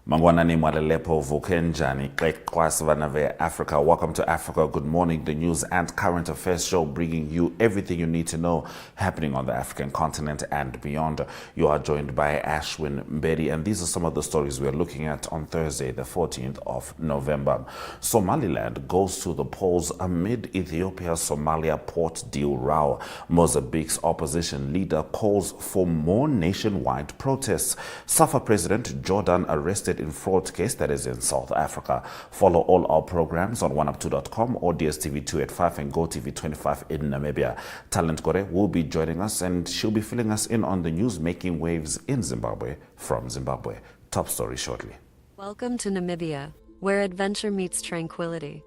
Mangwanani Mwalelepo Vukenjani, Kwasvanave Africa. Welcome to Africa Good Morning, the news and current affairs show bringing you everything you need to know happening on the African continent and beyond. You are joined by Ashwin Mbedi, and these are some of the stories we're looking at on Thursday, the 14th of November. Somaliland goes to the polls amid Ethiopia-Somalia port deal row. Mozambique's opposition leader calls for more nationwide protests. Safa President Jordaan arrested in fraud case that is in South Africa. Follow all our programs on oneup2.com or DSTV 285 and GoTV 25 in Namibia. Talent Gore will be joining us, and she'll be filling us in on the news making waves in Zimbabwe from Zimbabwe. Top story shortly. Welcome to Namibia, where adventure meets tranquility.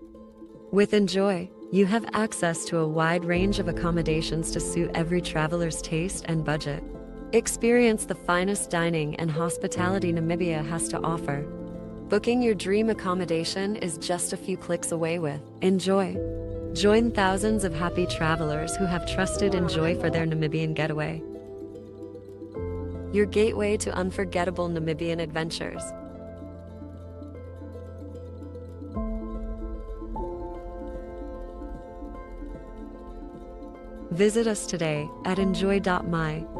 With Enjoy, you have access to a wide range of accommodations to suit every traveler's taste and budget. Experience the finest dining and hospitality Namibia has to offer. Booking your dream accommodation is just a few clicks away with Enjoy. Join thousands of happy travelers who have trusted Enjoy for their Namibian getaway. Your gateway to unforgettable Namibian adventures. Visit us today at enjoy.my.na.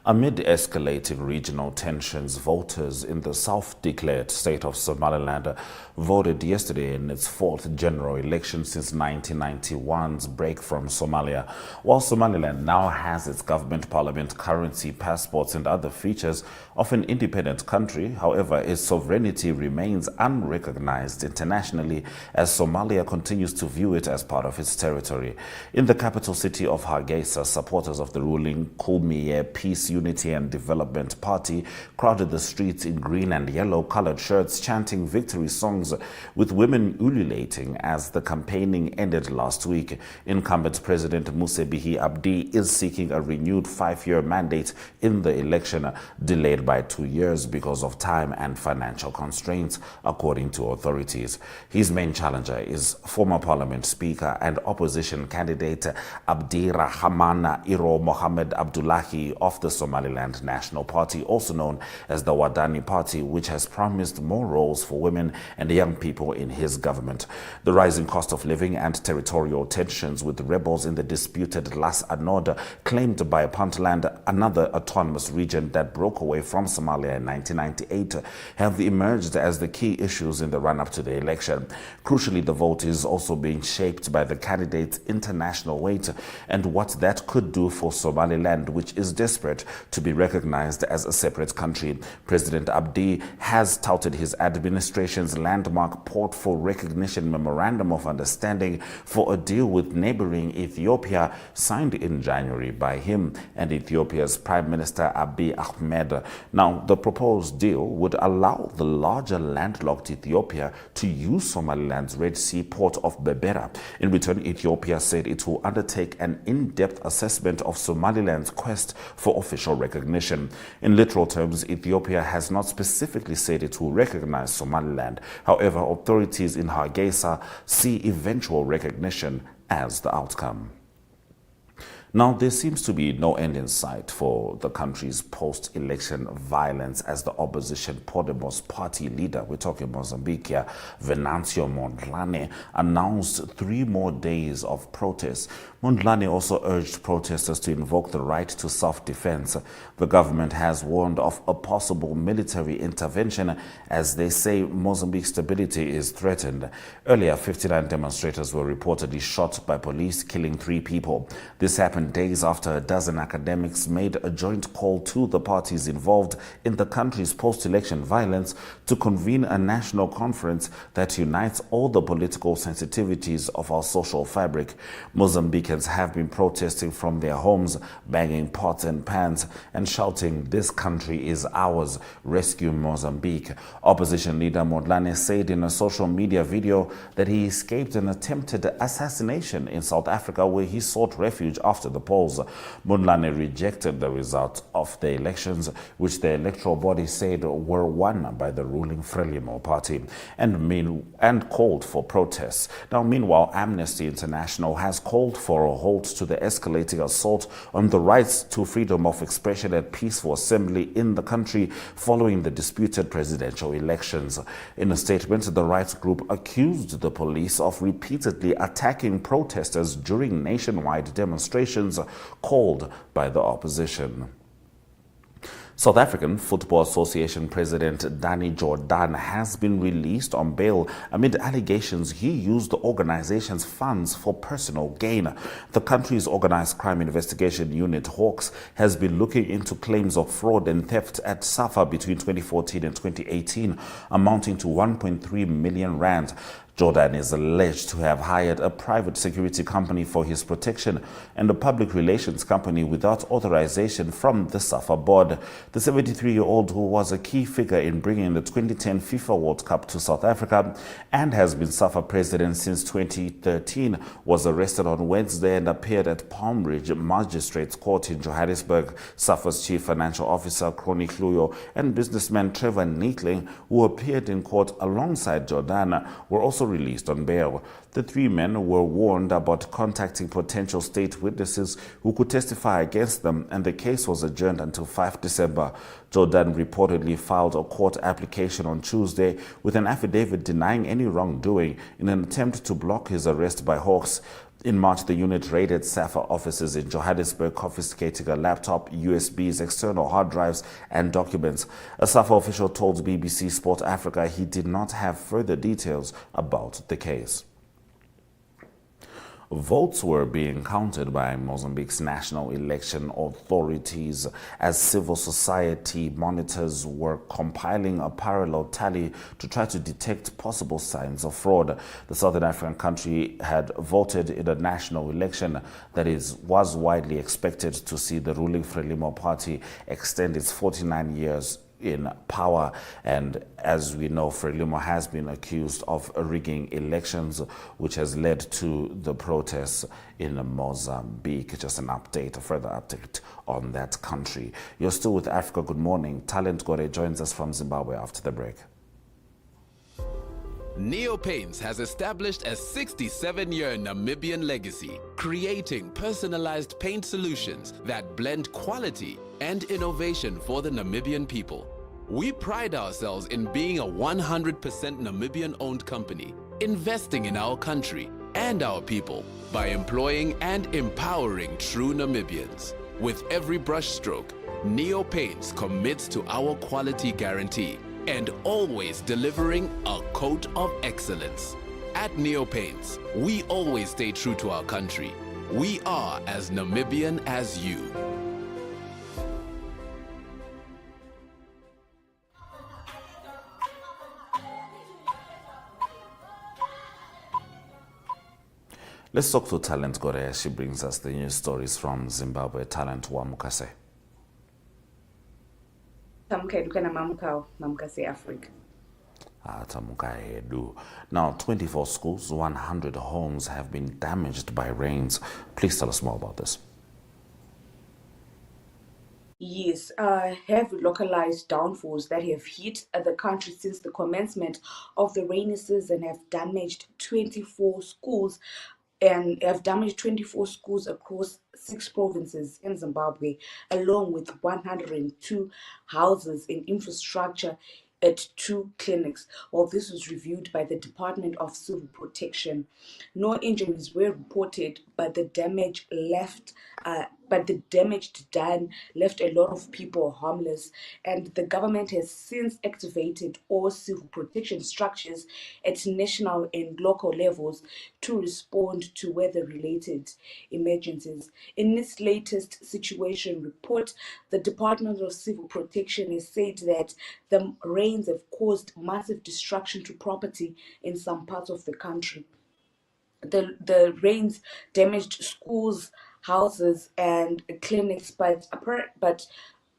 Amid escalating regional tensions, voters in the self-declared state of Somaliland voted yesterday in its fourth general election since 1991's break from Somalia. While Somaliland now has its government, parliament, currency, passports and other features of an independent country, however, its sovereignty remains unrecognized internationally as Somalia continues to view it as part of its territory. In the capital city of Hargeisa, supporters of the ruling Kulmiye Peace, Unity and Development Party crowded the streets in green and yellow colored shirts, chanting victory songs, with women ululating as the campaigning ended last week. Incumbent President Musebihi Abdi is seeking a renewed 5-year mandate in the election, delayed by 2 years because of time and financial constraints, according to authorities. His main challenger is former Parliament Speaker and opposition candidate Abdi Rahman Iro Mohammed Abdullahi of the Somaliland National Party, also known as the Wadani Party, which has promised more roles for women and young people in his government. The rising cost of living and territorial tensions with rebels in the disputed Las Anod, claimed by Puntland, another autonomous region that broke away from Somalia in 1998, have emerged as the key issues in the run-up to the election. Crucially, the vote is also being shaped by the candidate's international weight and what that could do for Somaliland, which is desperate to be recognized as a separate country. President Abdi has touted his administration's landmark Port for Recognition Memorandum of Understanding for a deal with neighboring Ethiopia, signed in January by him and Ethiopia's Prime Minister Abiy Ahmed. Now, the proposed deal would allow the larger landlocked Ethiopia to use Somaliland's Red Sea port of Berbera. In return, Ethiopia said it will undertake an in-depth assessment of Somaliland's quest for official recognition. In literal terms, Ethiopia has not specifically said it will recognize Somaliland. However, authorities in Hargeisa see eventual recognition as the outcome. Now, there seems to be no end in sight for the country's post-election violence as the opposition Podemos party leader, we're talking Mozambique here, Venancio Mondlane, announced 3 more days of protests. Mondlane also urged protesters to invoke the right to self-defense. The government has warned of a possible military intervention as they say Mozambique's stability is threatened. Earlier, 59 demonstrators were reportedly shot by police, killing 3 people. This happened days after a dozen academics made a joint call to the parties involved in the country's post-election violence to convene a national conference that unites all the political sensitivities of our social fabric. Mozambicans have been protesting from their homes, banging pots and pans and shouting, "This country is ours, rescue Mozambique." Opposition leader Mondlane said in a social media video that he escaped an attempted assassination in South Africa, where he sought refuge after the polls. Mundlane rejected the result of the elections, which the electoral body said were won by the ruling Frelimo party, and called for protests. Now, meanwhile, Amnesty International has called for a halt to the escalating assault on the rights to freedom of expression and peaceful assembly in the country following the disputed presidential elections. In a statement, the rights group accused the police of repeatedly attacking protesters during nationwide demonstrations called by the opposition. South African Football Association President Danny Jordaan has been released on bail amid allegations he used the organization's funds for personal gain. The country's organized crime investigation unit, Hawks, has been looking into claims of fraud and theft at Safa between 2014 and 2018, amounting to 1.3 million rand. Jordaan is alleged to have hired a private security company for his protection and a public relations company without authorization from the Safa board. The 73-year-old, who was a key figure in bringing the 2010 FIFA World Cup to South Africa and has been Safa president since 2013, was arrested on Wednesday and appeared at Palm Ridge Magistrates Court in Johannesburg. Safa's chief financial officer, Crony Kluyo, and businessman Trevor Neatling, who appeared in court alongside Jordaan, were also released on bail. The three men were warned about contacting potential state witnesses who could testify against them, and the case was adjourned until 5 December. Jordaan reportedly filed a court application on Tuesday with an affidavit denying any wrongdoing in an attempt to block his arrest by Hawks. In March, the unit raided Safa offices in Johannesburg, confiscating a laptop, USBs, external hard drives, and documents. A Safa official told BBC Sport Africa he did not have further details about the case. Votes were being counted by Mozambique's national election authorities as civil society monitors were compiling a parallel tally to try to detect possible signs of fraud. The Southern African country had voted in a national election that was widely expected to see the ruling Frelimo party extend its 49 years in power, and as we know, Frelimo has been accused of rigging elections, which has led to the protests in Mozambique. Just a further update on that country. You're still with Africa Good Morning. Talent Gore joins us from Zimbabwe after the break. Neo Paints has established a 67-year Namibian legacy, creating personalized paint solutions that blend quality and innovation for the Namibian people. We pride ourselves in being a 100% Namibian-owned company, investing in our country and our people by employing and empowering true Namibians. With every brushstroke, Neo Paints commits to our quality guarantee and always delivering a coat of excellence. At Neo Paints, we always stay true to our country. We are as Namibian as you. Let's talk to Talent Gore as she brings us the news stories from Zimbabwe. Talent Wamukase. Africa. Now, 24 schools, 100 homes have been damaged by rains. Please tell us more about this. Yes, heavy localized downfalls that have hit the country since the commencement of the rainy season have damaged 24 schools across 6 provinces in Zimbabwe, along with 102 houses and infrastructure at 2 clinics. Well, this was reviewed by the Department of Civil Protection. No injuries were reported, but the damage done left a lot of people harmless, and the government has since activated all civil protection structures at national and local levels to respond to weather-related emergencies. In its latest situation report, the Department of Civil Protection has said that the rains have caused massive destruction to property in some parts of the country. The rains damaged schools, houses, and clinics, but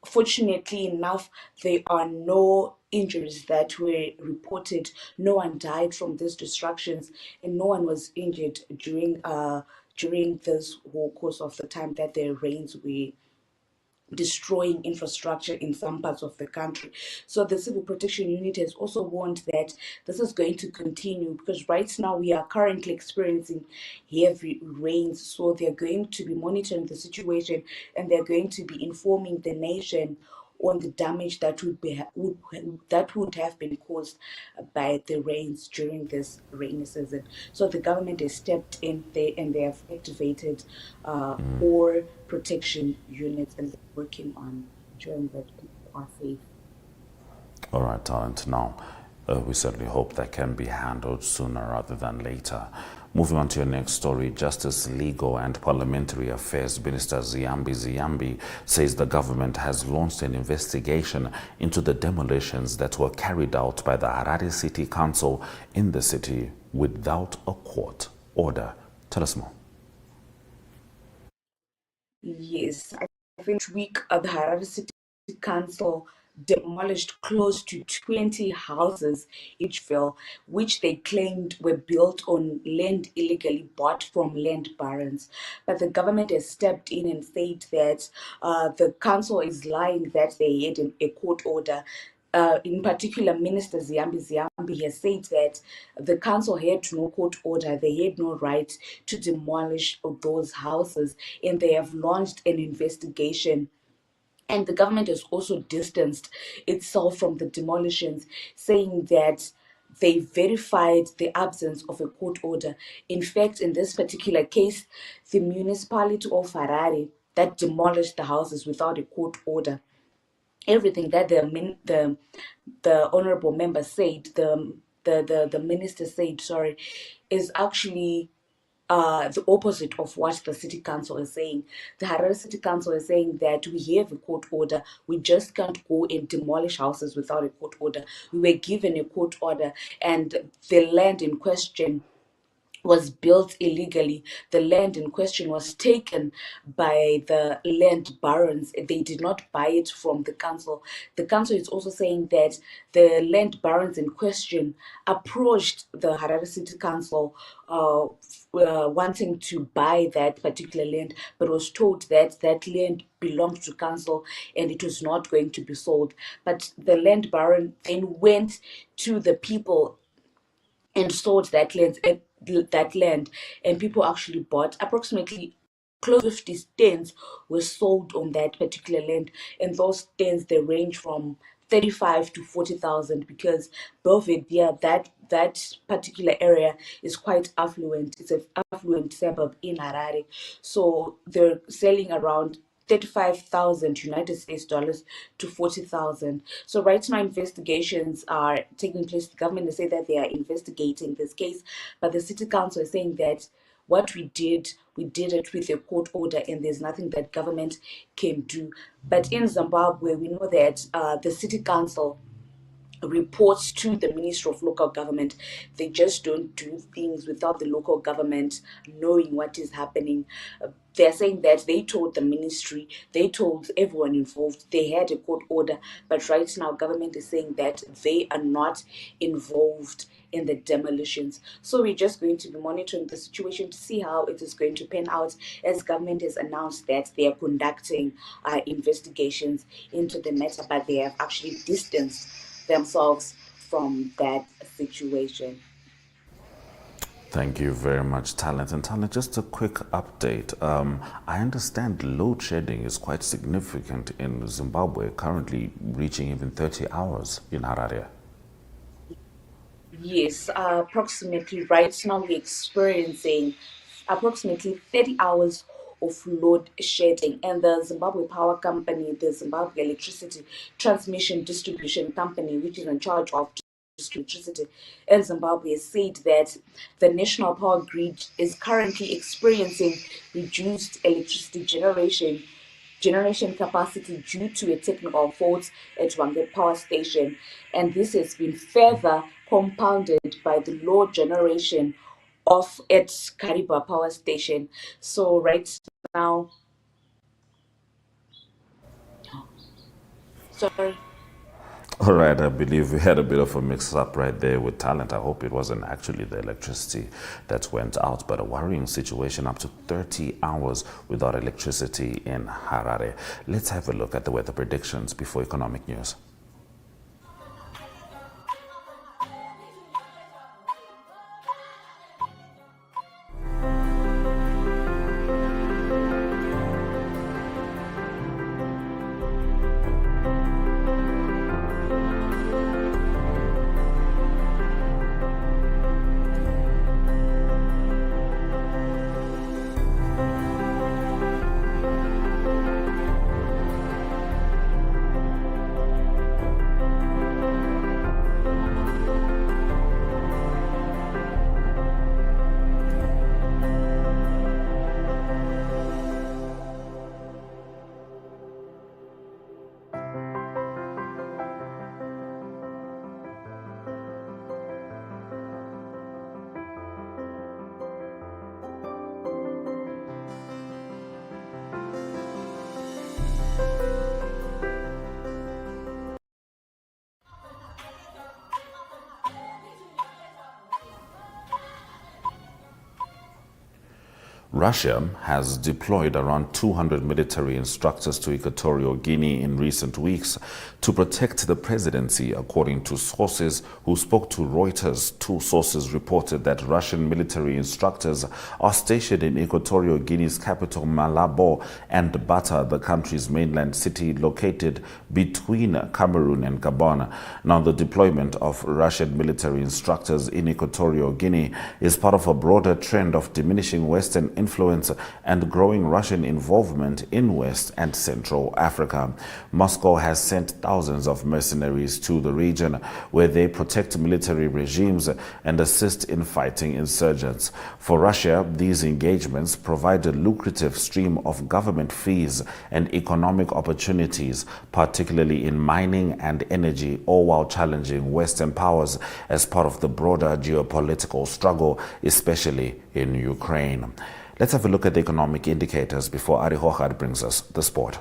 fortunately enough, there are no injuries that were reported. No one died from these destructions, and no one was injured during during this whole course of the time that the rains were destroying infrastructure in some parts of the country. So the Civil Protection Unit has also warned that this is going to continue because right now we are currently experiencing heavy rains. So they're going to be monitoring the situation and they're going to be informing the nation on the damage that would have been caused by the rains during this rainy season. So the government has stepped in there and they have activated Gore protection units and they're working on ensuring that people are safe. All right, Talent. Now, we certainly hope that can be handled sooner rather than later. Moving on to your next story, Justice, Legal and Parliamentary Affairs Minister Ziyambi says the government has launched an investigation into the demolitions that were carried out by the Harare City Council in the city without a court order. Tell us more. Yes, I think this week the Harare City Council demolished close to 20 houses each fell, which they claimed were built on land illegally bought from land barons. But the government has stepped in and said that the council is lying that they had a court order. In particular, Minister Ziyambi has said that the council had no court order, they had no right to demolish those houses, and they have launched an investigation. And the government has also distanced itself from the demolitions, saying that they verified the absence of a court order. In fact, in this particular case, the municipality of Harare that demolished the houses without a court order, everything that the honorable member said, the minister said, sorry, is actually the opposite of what the city council is saying. The Harare City Council is saying that we have a court order. We just can't go and demolish houses without a court order. We were given a court order, and the land in question was built illegally. The land in question was taken by the land barons. They did not buy it from the council. The council is also saying that the land barons in question approached the Harare City Council wanting to buy that particular land, but was told that that land belonged to council and it was not going to be sold. But the land baron then went to the people and sold that land, and people actually bought approximately close to 50 stands were sold on that particular land, and those stands they range from 35 to 40,000 because Belvedere, that particular area is quite affluent. It's an affluent suburb in Harare, so they're selling around 35,000 United States dollars to 40,000. So right now investigations are taking place. The government has said that they are investigating this case, but the city council is saying that what we did it with a court order and there's nothing that government can do. But in Zimbabwe, we know that the city council reports to the Ministry of Local Government. They just don't do things without the local government knowing what is happening. They're saying that they told the ministry, they told everyone involved, they had a court order, but right now government is saying that they are not involved in the demolitions. So we're just going to be monitoring the situation to see how it is going to pan out, as government has announced that they are conducting investigations into the matter, but they have actually distanced themselves from that situation. Thank you very much, Talent. And Talent, just a quick update. I understand load shedding is quite significant in Zimbabwe, currently reaching even 30 hours in Harare. Yes, approximately right now we're experiencing approximately 30 hours of load shedding, and the Zimbabwe Power Company, the Zimbabwe Electricity Transmission Distribution Company, which is in charge of electricity in Zimbabwe, said that the national power grid is currently experiencing reduced electricity generation capacity due to a technical fault at Wange Power Station, and this has been further compounded by the low generation of at Kariba Power Station. So right now, sorry. All right, I believe we had a bit of a mix-up right there with talent. I hope it wasn't actually the electricity that went out, but a worrying situation, up to 30 hours without electricity in Harare. Let's have a look at the weather predictions before economic news. Russia has deployed around 200 military instructors to Equatorial Guinea in recent weeks to protect the presidency, according to sources who spoke to Reuters. Two sources reported that Russian military instructors are stationed in Equatorial Guinea's capital Malabo and Bata, the country's mainland city located between Cameroon and Gabon. Now, the deployment of Russian military instructors in Equatorial Guinea is part of a broader trend of diminishing Western influence and growing Russian involvement in West and Central Africa. Moscow has sent thousands of mercenaries to the region, where they protect military regimes and assist in fighting insurgents. For Russia, these engagements provide a lucrative stream of government fees and economic opportunities, particularly in mining and energy, all while challenging Western powers as part of the broader geopolitical struggle, especially in Ukraine. Let's have a look at the economic indicators before Ari Hochad brings us the sport.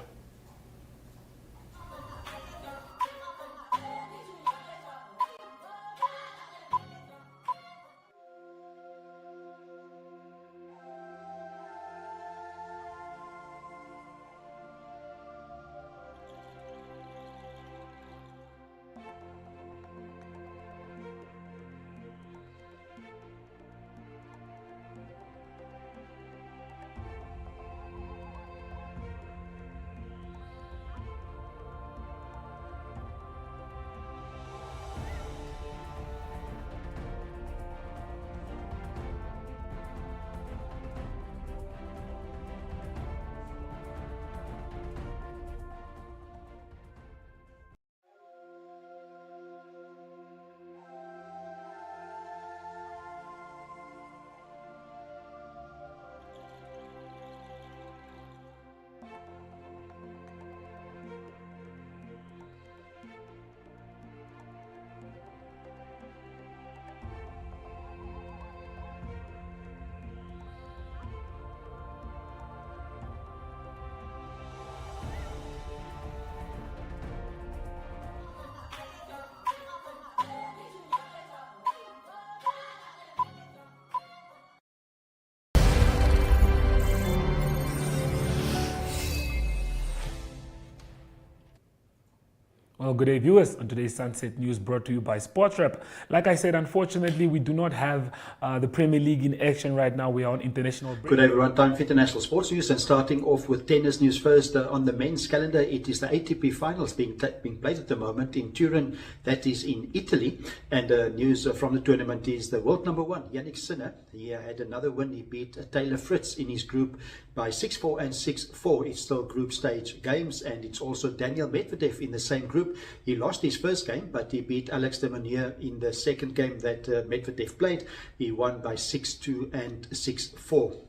Well, good day, viewers. On today's Sunset News, brought to you by Sportrap. Like I said, unfortunately, we do not have the Premier League in action right now. We are on international break. Good day, everyone. Time for international sports news, and starting off with tennis news first. On the men's calendar, it is the ATP finals being played at the moment in Turin, that is in Italy. And news from the tournament is the world number one, Yannick Sinner. He had another win. He beat Taylor Fritz in his group by 6-4 and 6-4. It's still group stage games, and it's also Daniel Medvedev in the same group. He lost his first game, but he beat Alex de Minaur in the second game that Medvedev played. He won by 6-2 and 6-4.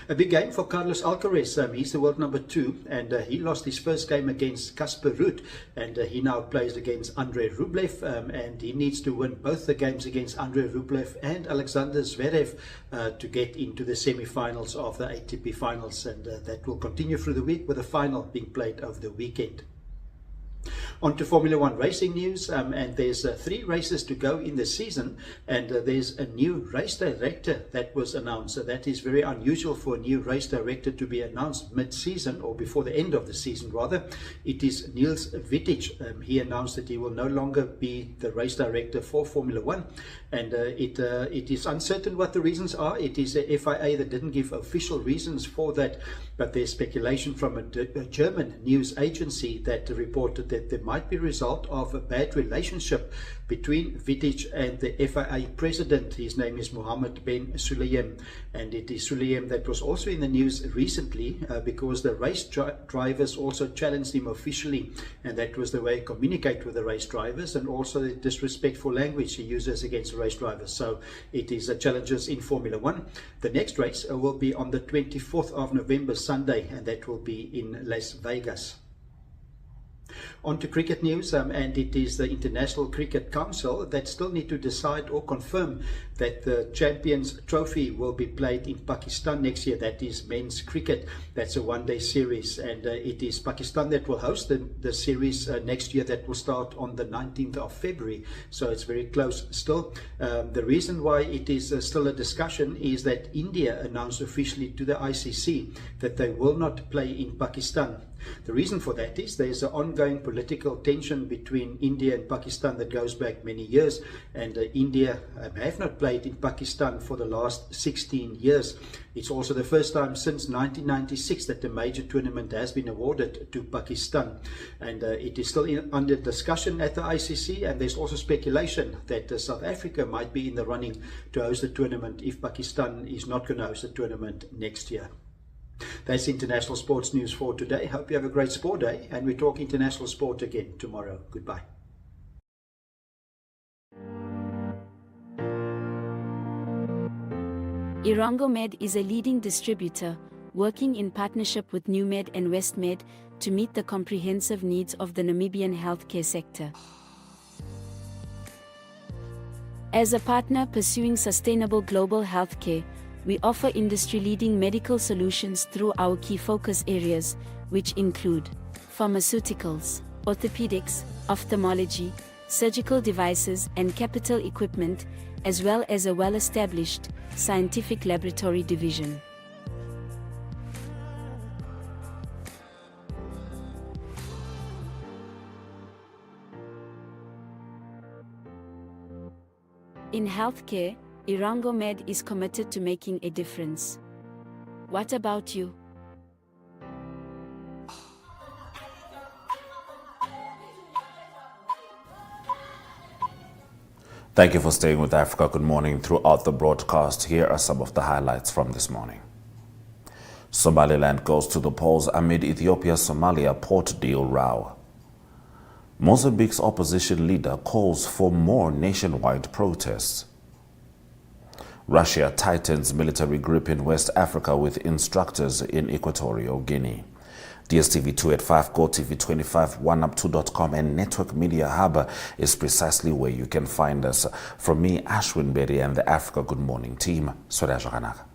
A big game for Carlos Alcaraz. He's the world number 2, and he lost his first game against Casper Ruud, and he now plays against Andrei Rublev, and he needs to win both the games against Andrei Rublev and Alexander Zverev to get into the semi-finals of the ATP finals, and that will continue through the week with the final being played over the weekend. On to Formula One racing news, and there's 3 races to go in the season, and there's a new race director that was announced. So that is very unusual for a new race director to be announced mid-season, or before the end of the season rather. It is Niels Wittich. He announced that he will no longer be the race director for Formula One, and it is uncertain what the reasons are. It is a FIA that didn't give official reasons for that, but there's speculation from a German news agency that reported that there might be a result of a bad relationship between Wittich and the FIA president. His name is Mohammed Ben Sulayem, and it is Sulayem that was also in the news recently because the race drivers also challenged him officially, and that was the way he communicate with the race drivers, and also the disrespectful language he uses against the race drivers. So it is challenges in Formula One. The next race will be on the 24th of November, Sunday, and that will be in Las Vegas. On to cricket news, and it is the International Cricket Council that still need to decide or confirm that the Champions Trophy will be played in Pakistan next year. That is men's cricket. That's a one-day series, and it is Pakistan that will host the series next year. That will start on the 19th of February, so it's very close still. The reason why it is still a discussion is that India announced officially to the ICC that they will not play in Pakistan. The reason for that is there's an ongoing political tension between India and Pakistan that goes back many years, and India have not played in Pakistan for the last 16 years. It's also the first time since 1996 that a major tournament has been awarded to Pakistan, and it is still under discussion at the ICC, and there's also speculation that South Africa might be in the running to host the tournament if Pakistan is not going to host the tournament next year. That's international sports news for today. Hope you have a great sport day, and we talk international sport again tomorrow. Goodbye. Irongomed is a leading distributor, working in partnership with NewMed and WestMed to meet the comprehensive needs of the Namibian healthcare sector. As a partner pursuing sustainable global healthcare, we offer industry-leading medical solutions through our key focus areas, which include pharmaceuticals, orthopedics, ophthalmology, surgical devices and capital equipment, as well as a well-established scientific laboratory division. In healthcare, Irongomed is committed to making a difference. What about you? Thank you for staying with Africa Good Morning throughout the broadcast. Here are some of the highlights from this morning. Somaliland goes to the polls amid Ethiopia-Somalia port deal row. Mozambique's opposition leader calls for more nationwide protests. Russia tightens military grip in West Africa with instructors in Equatorial Guinea. DSTV 2 at 5, GoTV 25, oneup2.com, and Network Media Hub is precisely where you can find us. From me, Ashwin Berry, and the Africa Good Morning team, Swadesh Ganaka.